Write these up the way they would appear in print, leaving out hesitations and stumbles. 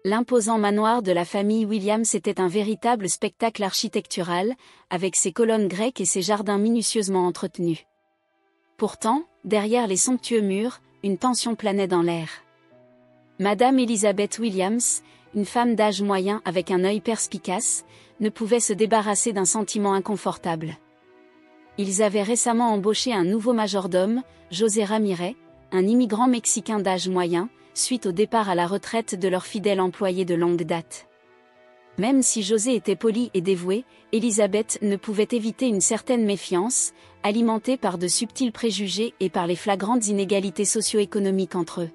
L'imposant manoir de la famille Williams était un véritable spectacle architectural, avec ses colonnes grecques et ses jardins minutieusement entretenus. Pourtant, derrière les somptueux murs, une tension planait dans l'air. Madame Elizabeth Williams, une femme d'âge moyen avec un œil perspicace, ne pouvait se débarrasser d'un sentiment inconfortable. Ils avaient récemment embauché un nouveau majordome, José Ramirez, un immigrant mexicain d'âge moyen, suite au départ à la retraite de leur fidèle employé de longue date. Même si José était poli et dévoué, Elizabeth ne pouvait éviter une certaine méfiance, alimentée par de subtils préjugés et par les flagrantes inégalités socio-économiques entre eux.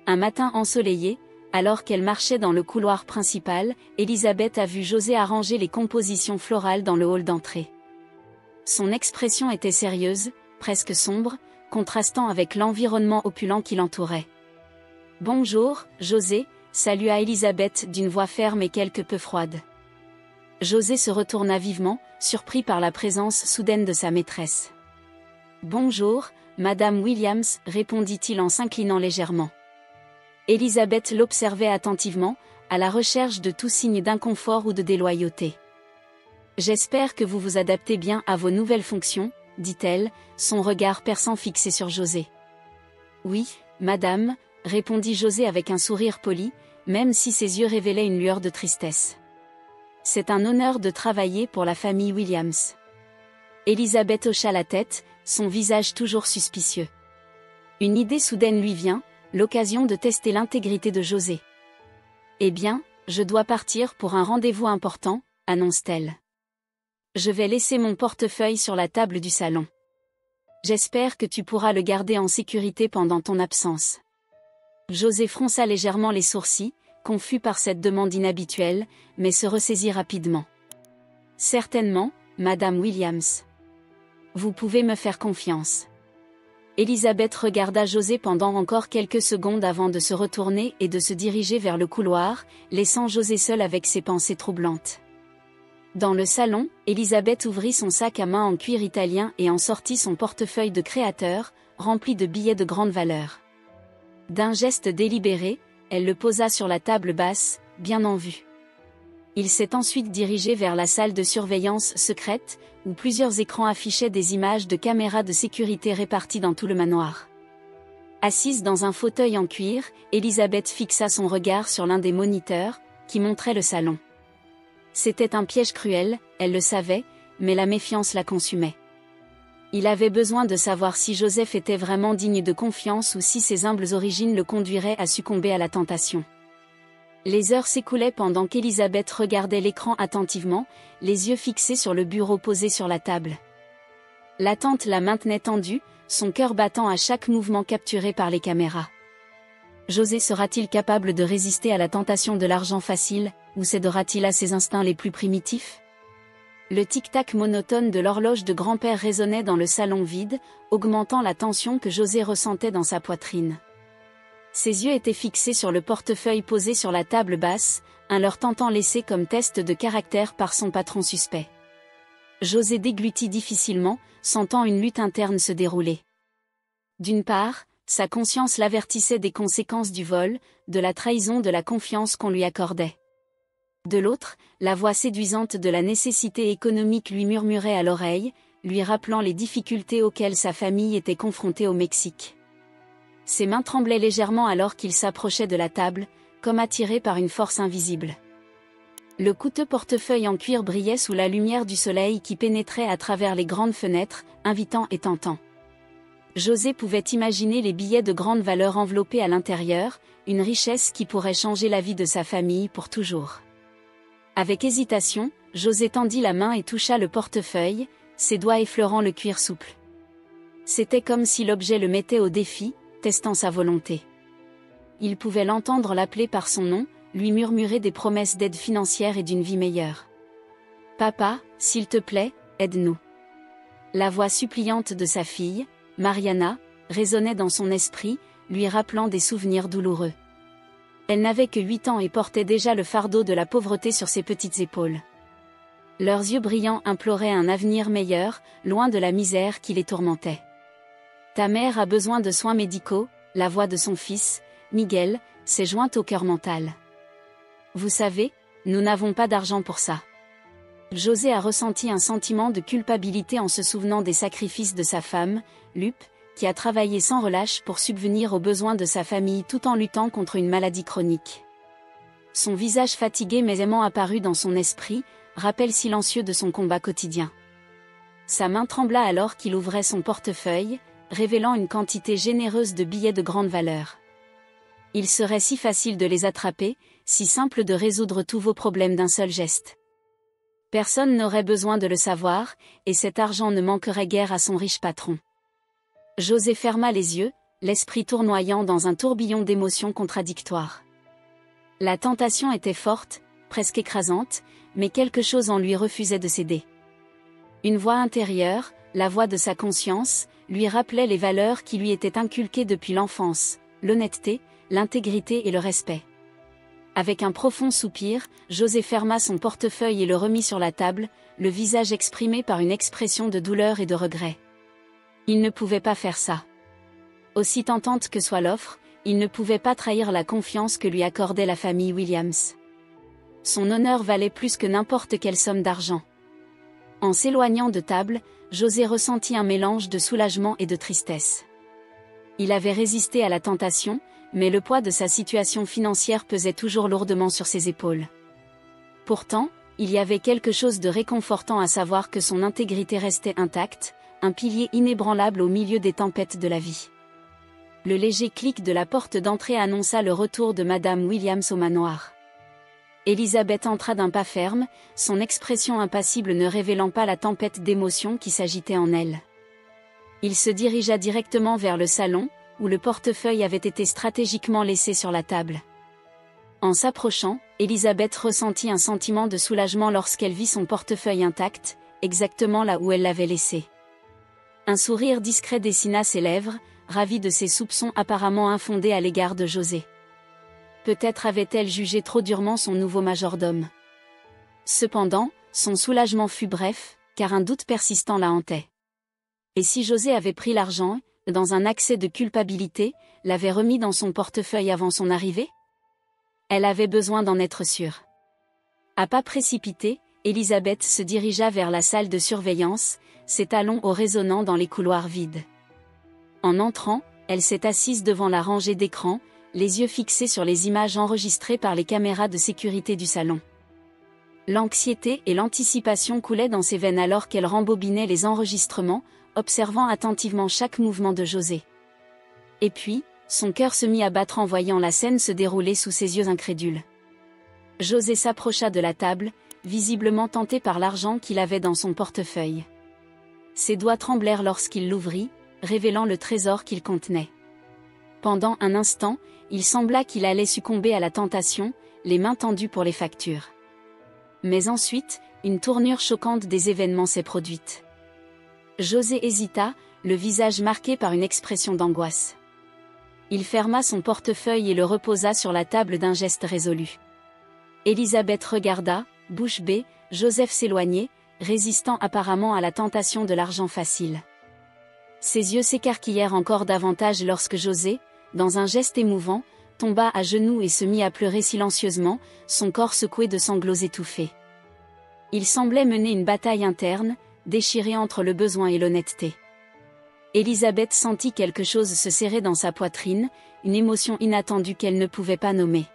Un matin ensoleillé, alors qu'elle marchait dans le couloir principal, Elizabeth a vu José arranger les compositions florales dans le hall d'entrée. Son expression était sérieuse, presque sombre, contrastant avec l'environnement opulent qui l'entourait. « Bonjour, José », salua Elizabeth d'une voix ferme et quelque peu froide. José se retourna vivement, surpris par la présence soudaine de sa maîtresse. « Bonjour, Madame Williams », répondit-il en s'inclinant légèrement. Elizabeth l'observait attentivement, à la recherche de tout signe d'inconfort ou de déloyauté. « J'espère que vous vous adaptez bien à vos nouvelles fonctions, » dit-elle, son regard perçant fixé sur José. « Oui, madame », répondit José avec un sourire poli, même si ses yeux révélaient une lueur de tristesse. « C'est un honneur de travailler pour la famille Williams. » Elizabeth hocha la tête, son visage toujours suspicieux. Une idée soudaine lui vient, l'occasion de tester l'intégrité de José. « Eh bien, je dois partir pour un rendez-vous important, » annonce-t-elle. « Je vais laisser mon portefeuille sur la table du salon. J'espère que tu pourras le garder en sécurité pendant ton absence. » José fronça légèrement les sourcils, confus par cette demande inhabituelle, mais se ressaisit rapidement. « Certainement, Madame Williams. Vous pouvez me faire confiance. » Elizabeth regarda José pendant encore quelques secondes avant de se retourner et de se diriger vers le couloir, laissant José seul avec ses pensées troublantes. Dans le salon, Elizabeth ouvrit son sac à main en cuir italien et en sortit son portefeuille de créateur, rempli de billets de grande valeur. D'un geste délibéré, elle le posa sur la table basse, bien en vue. Il s'est ensuite dirigé vers la salle de surveillance secrète, où plusieurs écrans affichaient des images de caméras de sécurité réparties dans tout le manoir. Assise dans un fauteuil en cuir, Elizabeth fixa son regard sur l'un des moniteurs, qui montrait le salon. C'était un piège cruel, elle le savait, mais la méfiance la consumait. Il avait besoin de savoir si Joseph était vraiment digne de confiance ou si ses humbles origines le conduiraient à succomber à la tentation. Les heures s'écoulaient pendant qu'Elizabeth regardait l'écran attentivement, les yeux fixés sur le bureau posé sur la table. L'attente la maintenait tendue, son cœur battant à chaque mouvement capturé par les caméras. José sera-t-il capable de résister à la tentation de l'argent facile, ou cédera-t-il à ses instincts les plus primitifs ? Le tic-tac monotone de l'horloge de grand-père résonnait dans le salon vide, augmentant la tension que José ressentait dans sa poitrine. Ses yeux étaient fixés sur le portefeuille posé sur la table basse, un leur tentant laissé comme test de caractère par son patron suspect. José déglutit difficilement, sentant une lutte interne se dérouler. D'une part, sa conscience l'avertissait des conséquences du vol, de la trahison de la confiance qu'on lui accordait. De l'autre, la voix séduisante de la nécessité économique lui murmurait à l'oreille, lui rappelant les difficultés auxquelles sa famille était confrontée au Mexique. Ses mains tremblaient légèrement alors qu'il s'approchait de la table, comme attiré par une force invisible. Le coûteux portefeuille en cuir brillait sous la lumière du soleil qui pénétrait à travers les grandes fenêtres, invitant et tentant. José pouvait imaginer les billets de grande valeur enveloppés à l'intérieur, une richesse qui pourrait changer la vie de sa famille pour toujours. Avec hésitation, José tendit la main et toucha le portefeuille, ses doigts effleurant le cuir souple. C'était comme si l'objet le mettait au défi, testant sa volonté. Il pouvait l'entendre l'appeler par son nom, lui murmurer des promesses d'aide financière et d'une vie meilleure. « Papa, s'il te plaît, aide-nous. » La voix suppliante de sa fille, Mariana, résonnait dans son esprit, lui rappelant des souvenirs douloureux. Elle n'avait que 8 ans et portait déjà le fardeau de la pauvreté sur ses petites épaules. Leurs yeux brillants imploraient un avenir meilleur, loin de la misère qui les tourmentait. « Ta mère a besoin de soins médicaux », la voix de son fils, Miguel, s'est jointe au cœur mental. Vous savez, nous n'avons pas d'argent pour ça. José a ressenti un sentiment de culpabilité en se souvenant des sacrifices de sa femme, Lupe, qui a travaillé sans relâche pour subvenir aux besoins de sa famille tout en luttant contre une maladie chronique. Son visage fatigué mais aimant apparu dans son esprit, rappel silencieux de son combat quotidien. Sa main trembla alors qu'il ouvrait son portefeuille, révélant une quantité généreuse de billets de grande valeur. Il serait si facile de les attraper, si simple de résoudre tous vos problèmes d'un seul geste. Personne n'aurait besoin de le savoir, et cet argent ne manquerait guère à son riche patron. José ferma les yeux, l'esprit tournoyant dans un tourbillon d'émotions contradictoires. La tentation était forte, presque écrasante, mais quelque chose en lui refusait de céder. Une voix intérieure, la voix de sa conscience, lui rappelait les valeurs qui lui étaient inculquées depuis l'enfance, l'honnêteté, l'intégrité et le respect. Avec un profond soupir, José ferma son portefeuille et le remit sur la table, le visage exprimé par une expression de douleur et de regret. Il ne pouvait pas faire ça. Aussi tentante que soit l'offre, il ne pouvait pas trahir la confiance que lui accordait la famille Williams. Son honneur valait plus que n'importe quelle somme d'argent. En s'éloignant de table, José ressentit un mélange de soulagement et de tristesse. Il avait résisté à la tentation, mais le poids de sa situation financière pesait toujours lourdement sur ses épaules. Pourtant, il y avait quelque chose de réconfortant à savoir que son intégrité restait intacte, un pilier inébranlable au milieu des tempêtes de la vie. Le léger clic de la porte d'entrée annonça le retour de Madame Williams au manoir. Élisabeth entra d'un pas ferme, son expression impassible ne révélant pas la tempête d'émotions qui s'agitait en elle. Il se dirigea directement vers le salon, où le portefeuille avait été stratégiquement laissé sur la table. En s'approchant, Élisabeth ressentit un sentiment de soulagement lorsqu'elle vit son portefeuille intact, exactement là où elle l'avait laissé. Un sourire discret dessina ses lèvres, ravie de ses soupçons apparemment infondés à l'égard de José. Peut-être avait-elle jugé trop durement son nouveau majordome. Cependant, son soulagement fut bref, car un doute persistant la hantait. Et si José avait pris l'argent, dans un accès de culpabilité, l'avait remis dans son portefeuille avant son arrivée? Elle avait besoin d'en être sûre. À pas précipités, Élisabeth se dirigea vers la salle de surveillance, ses talons hauts résonnant dans les couloirs vides. En entrant, elle s'est assise devant la rangée d'écrans, les yeux fixés sur les images enregistrées par les caméras de sécurité du salon. L'anxiété et l'anticipation coulaient dans ses veines alors qu'elle rembobinait les enregistrements, observant attentivement chaque mouvement de José. Et puis, son cœur se mit à battre en voyant la scène se dérouler sous ses yeux incrédules. José s'approcha de la table, visiblement tenté par l'argent qu'il avait dans son portefeuille. Ses doigts tremblèrent lorsqu'il l'ouvrit, révélant le trésor qu'il contenait. Pendant un instant, il sembla qu'il allait succomber à la tentation, les mains tendues pour les factures. Mais ensuite, une tournure choquante des événements s'est produite. José hésita, le visage marqué par une expression d'angoisse. Il ferma son portefeuille et le reposa sur la table d'un geste résolu. Élisabeth regarda, bouche bée, Joseph s'éloigner, résistant apparemment à la tentation de l'argent facile. Ses yeux s'écarquillèrent encore davantage lorsque José, dans un geste émouvant, tomba à genoux et se mit à pleurer silencieusement, son corps secoué de sanglots étouffés. Il semblait mener une bataille interne, déchiré entre le besoin et l'honnêteté. Élisabeth sentit quelque chose se serrer dans sa poitrine, une émotion inattendue qu'elle ne pouvait pas nommer.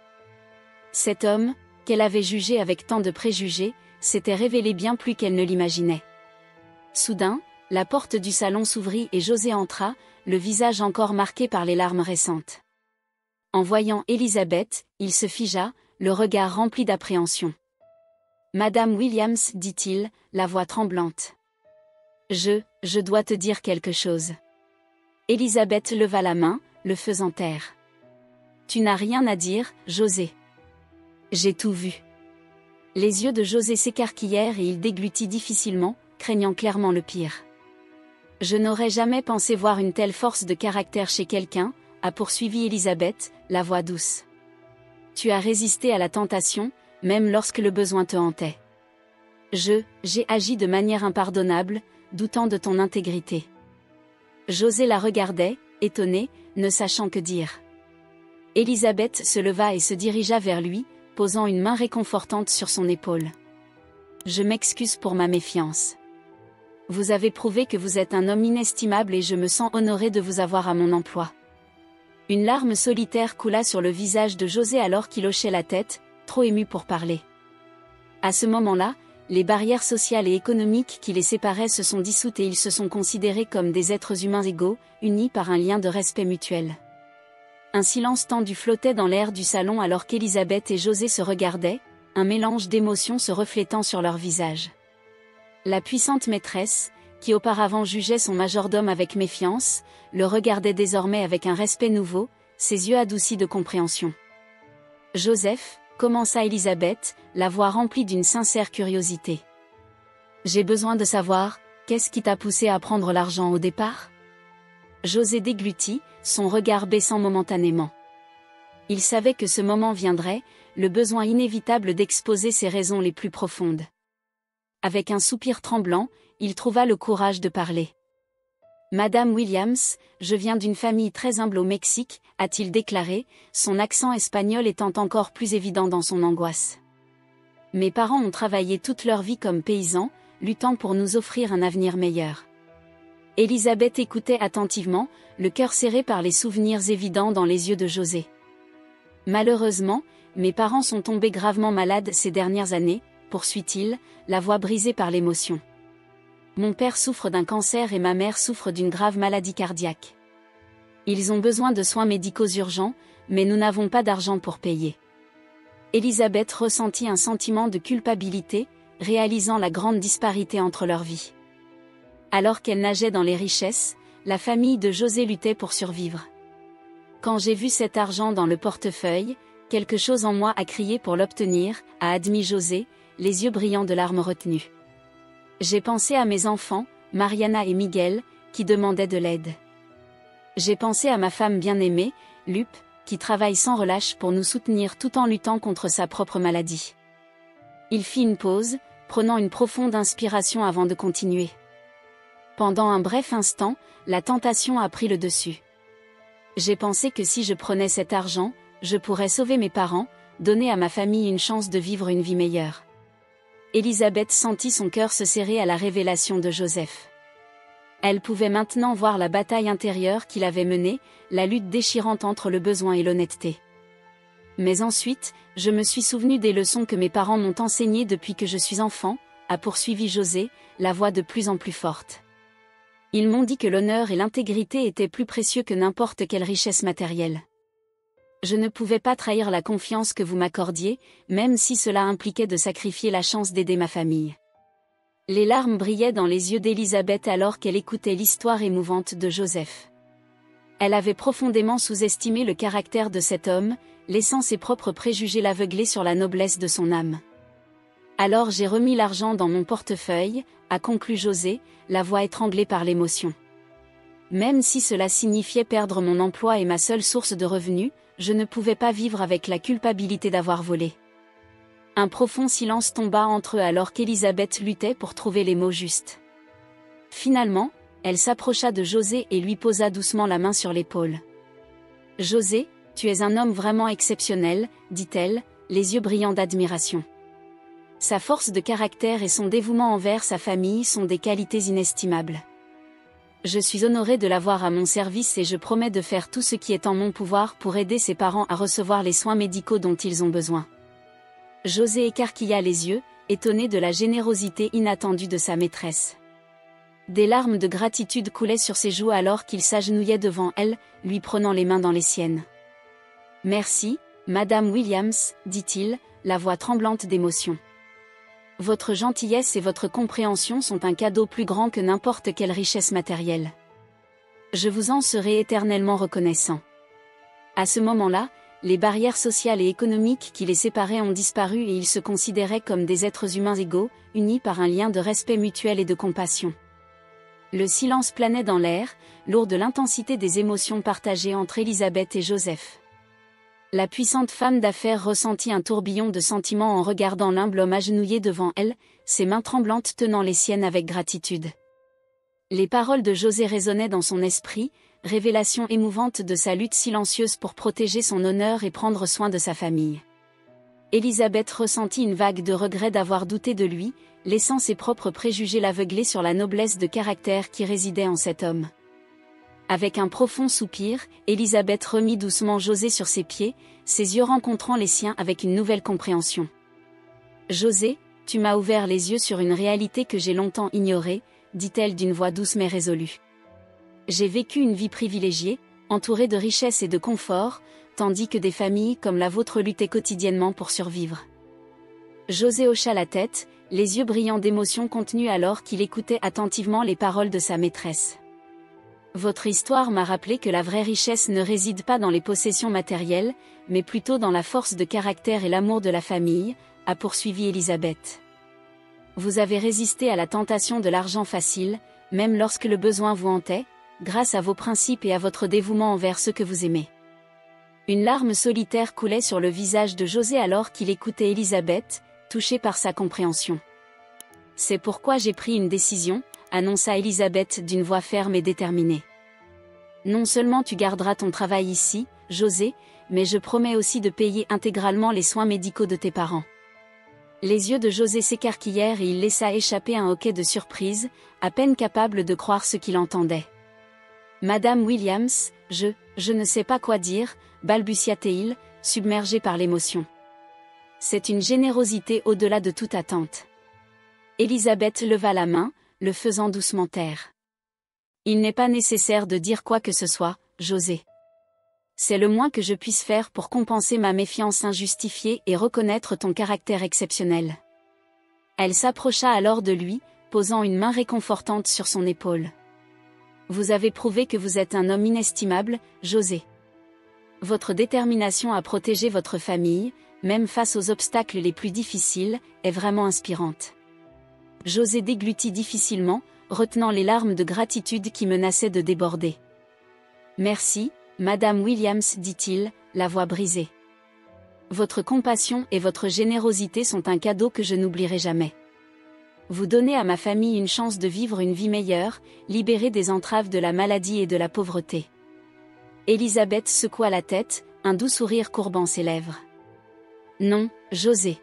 Cet homme, qu'elle avait jugé avec tant de préjugés, s'était révélé bien plus qu'elle ne l'imaginait. Soudain, la porte du salon s'ouvrit et José entra, le visage encore marqué par les larmes récentes. En voyant Élisabeth, il se figea, le regard rempli d'appréhension. « Madame Williams, dit-il, la voix tremblante. Je dois te dire quelque chose. » Élisabeth leva la main, le faisant taire. « Tu n'as rien à dire, José. » « J'ai tout vu. » Les yeux de José s'écarquillèrent et il déglutit difficilement, craignant clairement le pire. « Je n'aurais jamais pensé voir une telle force de caractère chez quelqu'un, a poursuivi Élisabeth, la voix douce. Tu as résisté à la tentation, même lorsque le besoin te hantait. J'ai agi de manière impardonnable, doutant de ton intégrité. » José la regardait, étonné, ne sachant que dire. Élisabeth se leva et se dirigea vers lui, posant une main réconfortante sur son épaule. Je m'excuse pour ma méfiance. Vous avez prouvé que vous êtes un homme inestimable et je me sens honorée de vous avoir à mon emploi. Une larme solitaire coula sur le visage de José alors qu'il hochait la tête, trop ému pour parler. À ce moment-là, les barrières sociales et économiques qui les séparaient se sont dissoutes et ils se sont considérés comme des êtres humains égaux, unis par un lien de respect mutuel. Un silence tendu flottait dans l'air du salon alors qu'Elisabeth et José se regardaient, un mélange d'émotions se reflétant sur leurs visages. La puissante maîtresse, qui auparavant jugeait son majordome avec méfiance, le regardait désormais avec un respect nouveau, ses yeux adoucis de compréhension. « Joseph », commença Elisabeth, la voix remplie d'une sincère curiosité. « J'ai besoin de savoir, qu'est-ce qui t'a poussé à prendre l'argent au départ ?» José déglutit, son regard baissant momentanément. Il savait que ce moment viendrait, le besoin inévitable d'exposer ses raisons les plus profondes. Avec un soupir tremblant, il trouva le courage de parler. « Madame Williams, je viens d'une famille très humble au Mexique », a-t-il déclaré, son accent espagnol étant encore plus évident dans son angoisse. « Mes parents ont travaillé toute leur vie comme paysans, luttant pour nous offrir un avenir meilleur. » Elisabeth écoutait attentivement, le cœur serré par les souvenirs évidents dans les yeux de José. « Malheureusement, mes parents sont tombés gravement malades ces dernières années, poursuit-il, la voix brisée par l'émotion. Mon père souffre d'un cancer et ma mère souffre d'une grave maladie cardiaque. Ils ont besoin de soins médicaux urgents, mais nous n'avons pas d'argent pour payer. » Elisabeth ressentit un sentiment de culpabilité, réalisant la grande disparité entre leurs vies. Alors qu'elle nageait dans les richesses, la famille de José luttait pour survivre. « Quand j'ai vu cet argent dans le portefeuille, quelque chose en moi a crié pour l'obtenir, » a admis José, les yeux brillants de larmes retenues. « J'ai pensé à mes enfants, Mariana et Miguel, qui demandaient de l'aide. J'ai pensé à ma femme bien-aimée, Lupe, qui travaille sans relâche pour nous soutenir tout en luttant contre sa propre maladie. » Il fit une pause, prenant une profonde inspiration avant de continuer. Pendant un bref instant, la tentation a pris le dessus. J'ai pensé que si je prenais cet argent, je pourrais sauver mes parents, donner à ma famille une chance de vivre une vie meilleure. Elisabeth sentit son cœur se serrer à la révélation de Joseph. Elle pouvait maintenant voir la bataille intérieure qu'il avait menée, la lutte déchirante entre le besoin et l'honnêteté. Mais ensuite, je me suis souvenu des leçons que mes parents m'ont enseignées depuis que je suis enfant, a poursuivi José, la voix de plus en plus forte. Ils m'ont dit que l'honneur et l'intégrité étaient plus précieux que n'importe quelle richesse matérielle. Je ne pouvais pas trahir la confiance que vous m'accordiez, même si cela impliquait de sacrifier la chance d'aider ma famille. Les larmes brillaient dans les yeux d'Elisabeth alors qu'elle écoutait l'histoire émouvante de Joseph. Elle avait profondément sous-estimé le caractère de cet homme, laissant ses propres préjugés l'aveugler sur la noblesse de son âme. Alors j'ai remis l'argent dans mon portefeuille, a conclu José, la voix étranglée par l'émotion. Même si cela signifiait perdre mon emploi et ma seule source de revenus, je ne pouvais pas vivre avec la culpabilité d'avoir volé. Un profond silence tomba entre eux alors qu'Elisabeth luttait pour trouver les mots justes. Finalement, elle s'approcha de José et lui posa doucement la main sur l'épaule. « José, tu es un homme vraiment exceptionnel, » dit-elle, les yeux brillants d'admiration. Sa force de caractère et son dévouement envers sa famille sont des qualités inestimables. Je suis honorée de l'avoir à mon service et je promets de faire tout ce qui est en mon pouvoir pour aider ses parents à recevoir les soins médicaux dont ils ont besoin. José écarquilla les yeux, étonné de la générosité inattendue de sa maîtresse. Des larmes de gratitude coulaient sur ses joues alors qu'il s'agenouillait devant elle, lui prenant les mains dans les siennes. « Merci, Madame Williams, » dit-il, la voix tremblante d'émotion. « Votre gentillesse et votre compréhension sont un cadeau plus grand que n'importe quelle richesse matérielle. Je vous en serai éternellement reconnaissant. » À ce moment-là, les barrières sociales et économiques qui les séparaient ont disparu et ils se considéraient comme des êtres humains égaux, unis par un lien de respect mutuel et de compassion. Le silence planait dans l'air, lourd de l'intensité des émotions partagées entre Elisabeth et Joseph. La puissante femme d'affaires ressentit un tourbillon de sentiments en regardant l'humble homme agenouillé devant elle, ses mains tremblantes tenant les siennes avec gratitude. Les paroles de José résonnaient dans son esprit, révélation émouvante de sa lutte silencieuse pour protéger son honneur et prendre soin de sa famille. Élisabeth ressentit une vague de regret d'avoir douté de lui, laissant ses propres préjugés l'aveugler sur la noblesse de caractère qui résidait en cet homme. Avec un profond soupir, Élisabeth remit doucement José sur ses pieds, ses yeux rencontrant les siens avec une nouvelle compréhension. « José, tu m'as ouvert les yeux sur une réalité que j'ai longtemps ignorée, » dit-elle d'une voix douce mais résolue. « J'ai vécu une vie privilégiée, entourée de richesses et de confort, tandis que des familles comme la vôtre luttaient quotidiennement pour survivre. » José hocha la tête, les yeux brillants d'émotion contenus alors qu'il écoutait attentivement les paroles de sa maîtresse. « Votre histoire m'a rappelé que la vraie richesse ne réside pas dans les possessions matérielles, mais plutôt dans la force de caractère et l'amour de la famille, » a poursuivi Élisabeth. « Vous avez résisté à la tentation de l'argent facile, même lorsque le besoin vous hantait, grâce à vos principes et à votre dévouement envers ceux que vous aimez. » Une larme solitaire coulait sur le visage de José alors qu'il écoutait Élisabeth, touché par sa compréhension. « C'est pourquoi j'ai pris une décision, » annonça Élisabeth d'une voix ferme et déterminée. « Non seulement tu garderas ton travail ici, José, mais je promets aussi de payer intégralement les soins médicaux de tes parents. » Les yeux de José s'écarquillèrent et il laissa échapper un hoquet de surprise, à peine capable de croire ce qu'il entendait. « Madame Williams, je ne sais pas quoi dire, » balbutia-t-il, submergé par l'émotion. « C'est une générosité au-delà de toute attente. » Élisabeth leva la main, le faisant doucement taire. « Il n'est pas nécessaire de dire quoi que ce soit, José. C'est le moins que je puisse faire pour compenser ma méfiance injustifiée et reconnaître ton caractère exceptionnel. » Elle s'approcha alors de lui, posant une main réconfortante sur son épaule. « Vous avez prouvé que vous êtes un homme inestimable, José. Votre détermination à protéger votre famille, même face aux obstacles les plus difficiles, est vraiment inspirante. » José déglutit difficilement, retenant les larmes de gratitude qui menaçaient de déborder. « Merci, Madame Williams, dit-il, la voix brisée. Votre compassion et votre générosité sont un cadeau que je n'oublierai jamais. Vous donnez à ma famille une chance de vivre une vie meilleure, libérée des entraves de la maladie et de la pauvreté. » Élisabeth secoua la tête, un doux sourire courbant ses lèvres. « Non, José.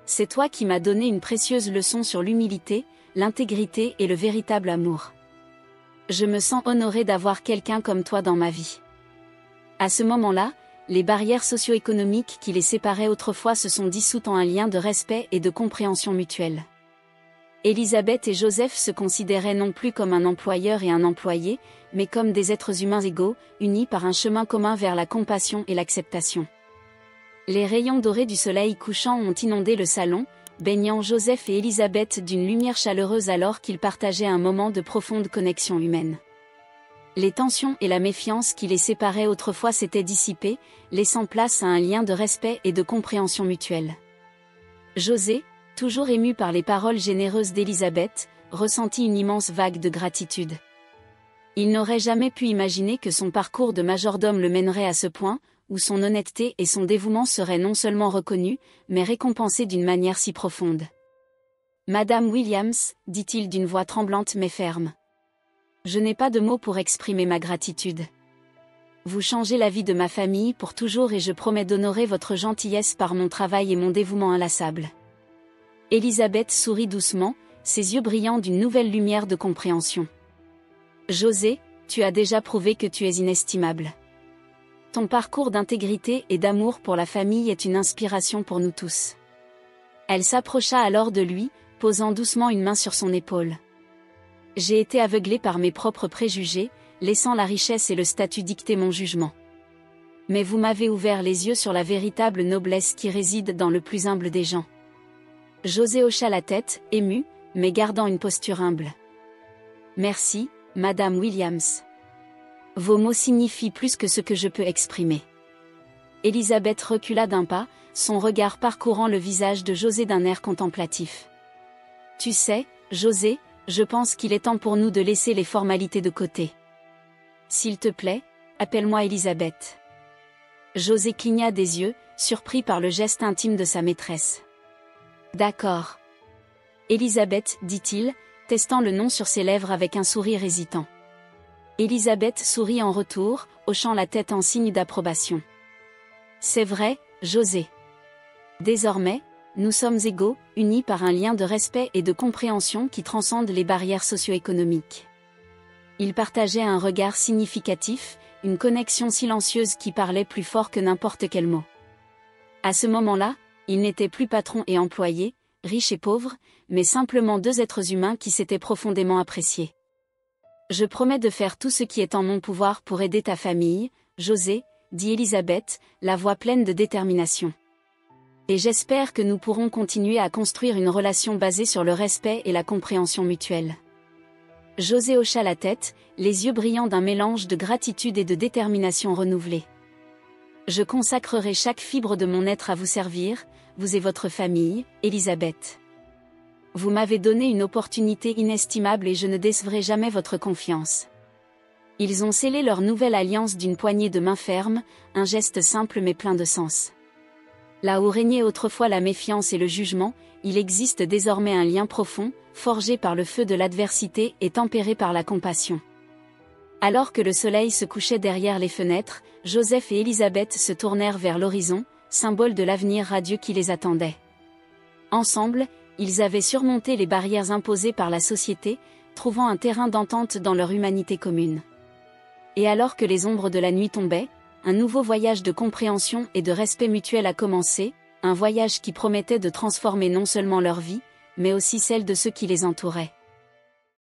C'est toi qui m'as donné une précieuse leçon sur l'humilité, l'intégrité et le véritable amour. Je me sens honorée d'avoir quelqu'un comme toi dans ma vie. » À ce moment-là, les barrières socio-économiques qui les séparaient autrefois se sont dissoutes en un lien de respect et de compréhension mutuelle. Élisabeth et Joseph se considéraient non plus comme un employeur et un employé, mais comme des êtres humains égaux, unis par un chemin commun vers la compassion et l'acceptation. Les rayons dorés du soleil couchant ont inondé le salon, baignant Joseph et Élisabeth d'une lumière chaleureuse alors qu'ils partageaient un moment de profonde connexion humaine. Les tensions et la méfiance qui les séparaient autrefois s'étaient dissipées, laissant place à un lien de respect et de compréhension mutuelle. José, toujours ému par les paroles généreuses d'Élisabeth, ressentit une immense vague de gratitude. Il n'aurait jamais pu imaginer que son parcours de majordome le mènerait à ce point, où son honnêteté et son dévouement seraient non seulement reconnus, mais récompensés d'une manière si profonde. « Madame Williams, dit-il d'une voix tremblante mais ferme. Je n'ai pas de mots pour exprimer ma gratitude. Vous changez la vie de ma famille pour toujours et je promets d'honorer votre gentillesse par mon travail et mon dévouement inlassable. » Élisabeth sourit doucement, ses yeux brillant d'une nouvelle lumière de compréhension. « José, tu as déjà prouvé que tu es inestimable. Ton parcours d'intégrité et d'amour pour la famille est une inspiration pour nous tous. » Elle s'approcha alors de lui, posant doucement une main sur son épaule. « J'ai été aveuglée par mes propres préjugés, laissant la richesse et le statut dicter mon jugement. Mais vous m'avez ouvert les yeux sur la véritable noblesse qui réside dans le plus humble des gens. » José hocha la tête, ému, mais gardant une posture humble. « Merci, Madame Williams. Vos mots signifient plus que ce que je peux exprimer. » Élisabeth recula d'un pas, son regard parcourant le visage de José d'un air contemplatif. « Tu sais, José, je pense qu'il est temps pour nous de laisser les formalités de côté. S'il te plaît, appelle-moi Élisabeth. » José cligna des yeux, surpris par le geste intime de sa maîtresse. « D'accord. Élisabeth, dit-il, testant le nom sur ses lèvres avec un sourire hésitant. Élisabeth sourit en retour, hochant la tête en signe d'approbation. « C'est vrai, José. Désormais, nous sommes égaux, unis par un lien de respect et de compréhension qui transcende les barrières socio-économiques. Ils partageaient un regard significatif, une connexion silencieuse qui parlait plus fort que n'importe quel mot. À ce moment-là, ils n'étaient plus patrons et employés, riches et pauvres, mais simplement deux êtres humains qui s'étaient profondément appréciés. Je promets de faire tout ce qui est en mon pouvoir pour aider ta famille, José, dit Elisabeth, la voix pleine de détermination. Et j'espère que nous pourrons continuer à construire une relation basée sur le respect et la compréhension mutuelle. José hocha la tête, les yeux brillants d'un mélange de gratitude et de détermination renouvelée. Je consacrerai chaque fibre de mon être à vous servir, vous et votre famille, Elisabeth. Vous m'avez donné une opportunité inestimable et je ne décevrai jamais votre confiance. Ils ont scellé leur nouvelle alliance d'une poignée de main ferme, un geste simple mais plein de sens. Là où régnait autrefois la méfiance et le jugement, il existe désormais un lien profond, forgé par le feu de l'adversité et tempéré par la compassion. Alors que le soleil se couchait derrière les fenêtres, Joseph et Elisabeth se tournèrent vers l'horizon, symbole de l'avenir radieux qui les attendait. Ensemble, ils avaient surmonté les barrières imposées par la société, trouvant un terrain d'entente dans leur humanité commune. Et alors que les ombres de la nuit tombaient, un nouveau voyage de compréhension et de respect mutuel a commencé, un voyage qui promettait de transformer non seulement leur vie, mais aussi celle de ceux qui les entouraient.